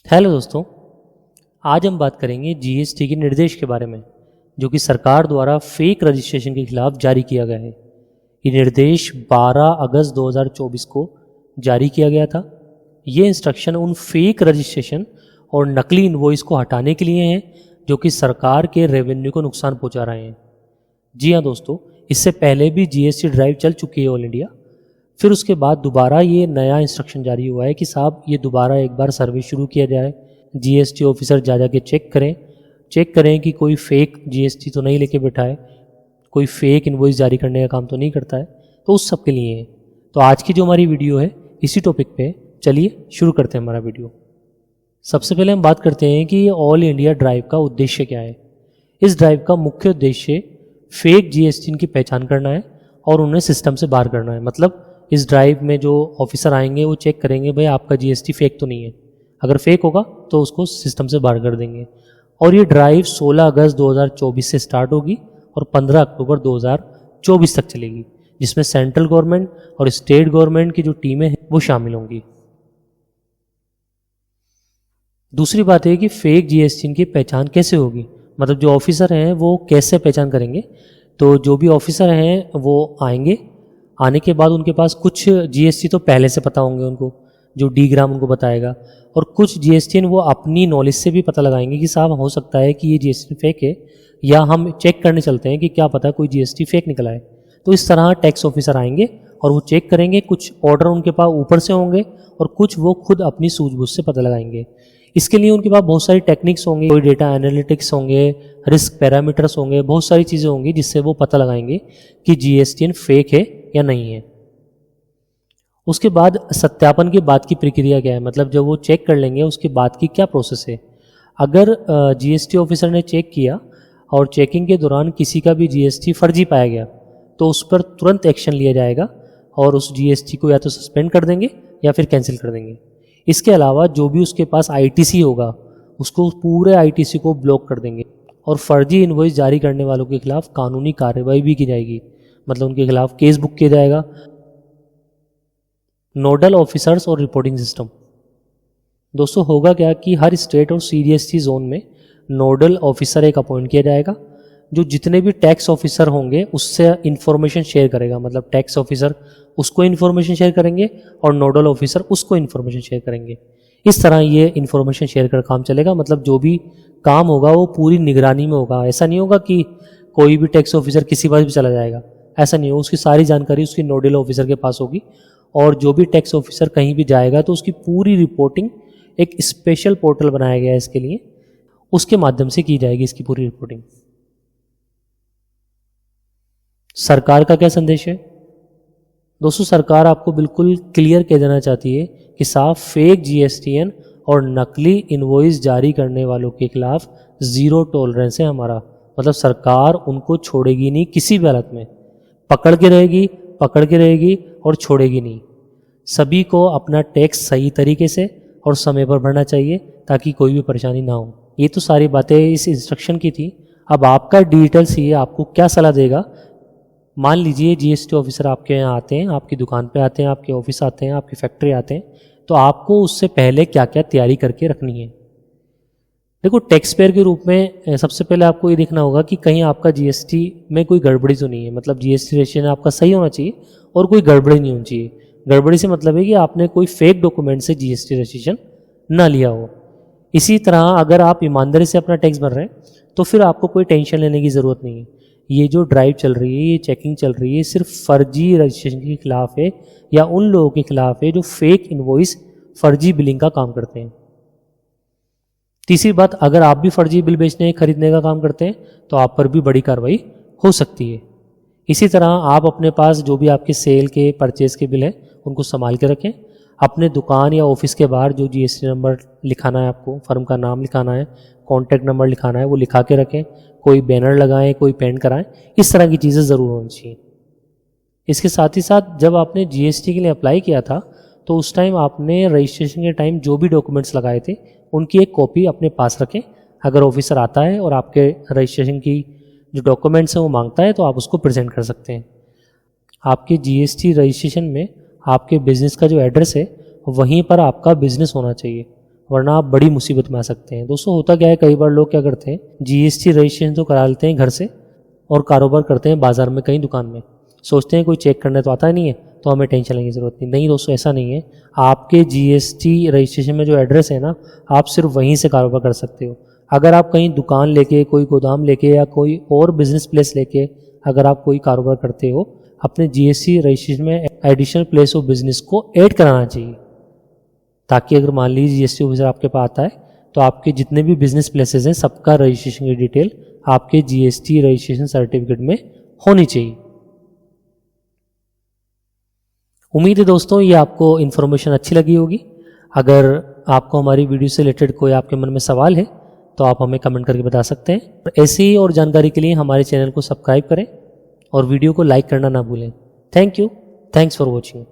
Hello दोस्तों, आज हम बात करेंगे जीएसटी के निर्देश के बारे में जो कि सरकार द्वारा फेक रजिस्ट्रेशन के खिलाफ जारी किया गया है। ये निर्देश 12 अगस्त 2024 को जारी किया गया था। ये इंस्ट्रक्शन उन फेक रजिस्ट्रेशन और नकली इनवॉइस को हटाने के लिए हैं जो कि सरकार के रेवेन्यू को नुकसान पहुंचा रहे हैं। जी हाँ दोस्तों, इससे पहले भी जीएसटी ड्राइव चल चुकी है ऑल इंडिया। फिर उसके बाद दोबारा ये नया इंस्ट्रक्शन जारी हुआ है कि साहब ये दोबारा एक बार सर्वे शुरू किया जाए। जीएसटी ऑफिसर जा के चेक करें कि कोई फेक जीएसटी तो नहीं लेके बैठा है, कोई फेक इनवॉइस जारी करने का काम तो नहीं करता है। तो उस सब के लिए है। तो आज की जो हमारी वीडियो है इसी टॉपिक पे चलिए शुरू करते हैं हमारा वीडियो। सबसे पहले हम बात करते हैं कि ऑल इंडिया ड्राइव का उद्देश्य क्या है। इस ड्राइव का मुख्य उद्देश्य फेक जीएसटी की पहचान करना है और उन्हें सिस्टम से बाहर करना है। मतलब इस ड्राइव में जो ऑफिसर आएंगे वो चेक करेंगे भाई आपका जीएसटी फेक तो नहीं है। अगर फेक होगा तो उसको सिस्टम से बाहर कर देंगे। और ये ड्राइव 16 अगस्त 2024 से स्टार्ट होगी और 15 अक्टूबर 2024 तक चलेगी, जिसमें सेंट्रल गवर्नमेंट और स्टेट गवर्नमेंट की जो टीमें हैं वो शामिल होंगी। दूसरी बात है कि फेक जीएसटी की पहचान कैसे होगी, मतलब जो ऑफिसर हैं वो कैसे पहचान करेंगे। तो जो भी ऑफिसर हैं वो आएंगे, आने के बाद उनके पास कुछ जीएसटी तो पहले से पता होंगे उनको, जो डी ग्राम उनको बताएगा, और कुछ जीएसटी वो अपनी नॉलेज से भी पता लगाएंगे कि साहब हो सकता है कि ये जीएसटी फेक है, या हम चेक करने चलते हैं कि क्या पता कोई जीएसटी फेक निकला है। तो इस तरह टैक्स ऑफिसर आएंगे और वो चेक करेंगे। कुछ ऑर्डर उनके पास ऊपर से होंगे और कुछ वो खुद अपनी सूझबूझ से पता लगाएंगे। इसके लिए उनके पास बहुत सारी टेक्निक्स होंगी, कोई डेटा एनालिटिक्स होंगे, रिस्क पैरामीटर्स होंगे, बहुत सारी चीज़ें होंगी जिससे वो पता लगाएंगे कि जीएसटी फेक है या नहीं है। उसके बाद सत्यापन के बाद की प्रक्रिया क्या है, मतलब जब वो चेक कर लेंगे उसके बाद की क्या प्रोसेस है। अगर जीएसटी ऑफिसर ने चेक किया और चेकिंग के दौरान किसी का भी जीएसटी फर्जी पाया गया तो उस पर तुरंत एक्शन लिया जाएगा और उस जीएसटी को या तो सस्पेंड कर देंगे या फिर कैंसिल कर देंगे। इसके अलावा जो भी उसके पास आईटीसी होगा उसको पूरे आईटीसी को ब्लॉक कर देंगे और फर्जी इनवॉइस जारी करने वालों के खिलाफ कानूनी कार्रवाई भी की जाएगी, मतलब उनके खिलाफ केस बुक किया जाएगा। नोडल ऑफिसर्स और रिपोर्टिंग सिस्टम। दोस्तों होगा क्या कि हर स्टेट और सीडीएससी जोन में नोडल ऑफिसर एक अपॉइंट किया जाएगा जो जितने भी टैक्स ऑफिसर होंगे उससे इंफॉर्मेशन शेयर करेगा। मतलब टैक्स ऑफिसर उसको इन्फॉर्मेशन शेयर करेंगे और नोडल ऑफिसर उसको इन्फॉर्मेशन शेयर करेंगे। इस तरह ये इन्फॉर्मेशन शेयर कर काम चलेगा। मतलब जो भी काम होगा वो पूरी निगरानी में होगा। ऐसा नहीं होगा कि कोई भी टैक्स ऑफिसर किसी पास भी चला जाएगा, ऐसा नहीं होगा। उसकी सारी जानकारी उसकी नोडल ऑफिसर के पास होगी और जो भी टैक्स ऑफिसर कहीं भी जाएगा तो उसकी पूरी रिपोर्टिंग एक स्पेशल पोर्टल बनाया गया है इसके लिए, उसके माध्यम से की जाएगी इसकी पूरी रिपोर्टिंग। सरकार का क्या संदेश है दोस्तों? सरकार आपको बिल्कुल क्लियर कह देना चाहती है कि साफ फेक जीएसटीएन और नकली इनवॉइस जारी करने वालों के खिलाफ जीरो टॉलरेंस है हमारा। मतलब सरकार उनको छोड़ेगी नहीं, किसी भी हालत में पकड़ के रहेगी और छोड़ेगी नहीं। सभी को अपना टैक्स सही तरीके से और समय पर भरना चाहिए ताकि कोई भी परेशानी ना हो। ये तो सारी बातें इस इंस्ट्रक्शन की थी। अब आपका डिजिटल सीए आपको क्या सलाह देगा। मान लीजिए जीएसटी ऑफिसर आपके यहाँ आते हैं, आपकी दुकान पे आते हैं, आपके ऑफिस आते हैं, आपकी फैक्ट्री आते हैं, तो आपको उससे पहले क्या क्या तैयारी करके रखनी है। देखो, टैक्स पेयर के रूप में सबसे पहले आपको ये देखना होगा कि कहीं आपका जीएसटी में कोई गड़बड़ी तो नहीं है। मतलब जीएसटी रजिस्ट्रेशन आपका सही होना चाहिए और कोई गड़बड़ी नहीं होनी चाहिए। गड़बड़ी से मतलब है कि आपने कोई फेक डॉक्यूमेंट से जीएसटी रजिस्ट्रेशन ना लिया हो। इसी तरह अगर आप ईमानदारी से अपना टैक्स भर रहे हैं तो फिर आपको कोई टेंशन लेने की ज़रूरत नहीं है। ये जो ड्राइव चल रही है, ये चेकिंग चल रही है, सिर्फ फर्जी रजिस्ट्रेशन के खिलाफ है या उन लोगों के खिलाफ है जो फेक इनवॉइस, फर्जी बिलिंग का काम करते हैं। तीसरी बात, अगर आप भी फर्जी बिल बेचने खरीदने का काम करते हैं तो आप पर भी बड़ी कार्रवाई हो सकती है। इसी तरह आप अपने पास जो भी आपके सेल के, परचेज के बिल हैं उनको संभाल के रखें। अपने दुकान या ऑफिस के बाहर जो जीएसटी नंबर लिखाना है, आपको फर्म का नाम लिखाना है, कॉन्टैक्ट नंबर लिखाना है, वो लिखा के रखें। कोई बैनर लगाएं, कोई पेंट कराएं, इस तरह की चीज़ें ज़रूर होनी चाहिए। इसके साथ ही साथ जब आपने जीएसटी के लिए अप्लाई किया था तो उस टाइम आपने रजिस्ट्रेशन के टाइम जो भी डॉक्यूमेंट्स लगाए थे उनकी एक कॉपी अपने पास रखें। अगर ऑफिसर आता है और आपके रजिस्ट्रेशन की जो डॉक्यूमेंट्स हैं वो मांगता है तो आप उसको प्रेजेंट कर सकते हैं। आपके जीएसटी रजिस्ट्रेशन में आपके बिजनेस का जो एड्रेस है वहीं पर आपका बिजनेस होना चाहिए। वरना आप बड़ी मुसीबत में आ सकते हैं। दोस्तों होता क्या है, कई बार लोग क्या करते हैं, जीएसटी रजिस्ट्रेशन तो करा लेते हैं घर से और कारोबार करते हैं बाजार में कहीं दुकान में, सोचते हैं कोई चेक करने तो आता नहीं है तो हमें टेंशन लेने की ज़रूरत नहीं दोस्तों, ऐसा नहीं है। आपके जीएसटी रजिस्ट्रेशन में जो एड्रेस है ना, आप सिर्फ वहीं से कारोबार कर सकते हो। अगर आप कहीं दुकान लेके, कोई गोदाम लेके या कोई और बिजनेस प्लेस लेके अगर आप कोई कारोबार करते हो, अपने जीएसटी रजिस्ट्रेशन में एडिशनल प्लेस ऑफ बिजनेस को ऐड कराना चाहिए, ताकि अगर मान लीजिए जीएसटी ऑफिसर आपके पास आता है तो आपके जितने भी बिजनेस प्लेसेस हैं सबका रजिस्ट्रेशन की डिटेल आपके जीएसटी रजिस्ट्रेशन सर्टिफिकेट में होनी चाहिए। उम्मीद है दोस्तों ये आपको इन्फॉर्मेशन अच्छी लगी होगी। अगर आपको हमारी वीडियो से रिलेटेड कोई आपके मन में सवाल है तो आप हमें कमेंट करके बता सकते हैं। ऐसी ही और जानकारी के लिए हमारे चैनल को सब्सक्राइब करें और वीडियो को लाइक करना ना भूलें। Thank you, thanks for watching.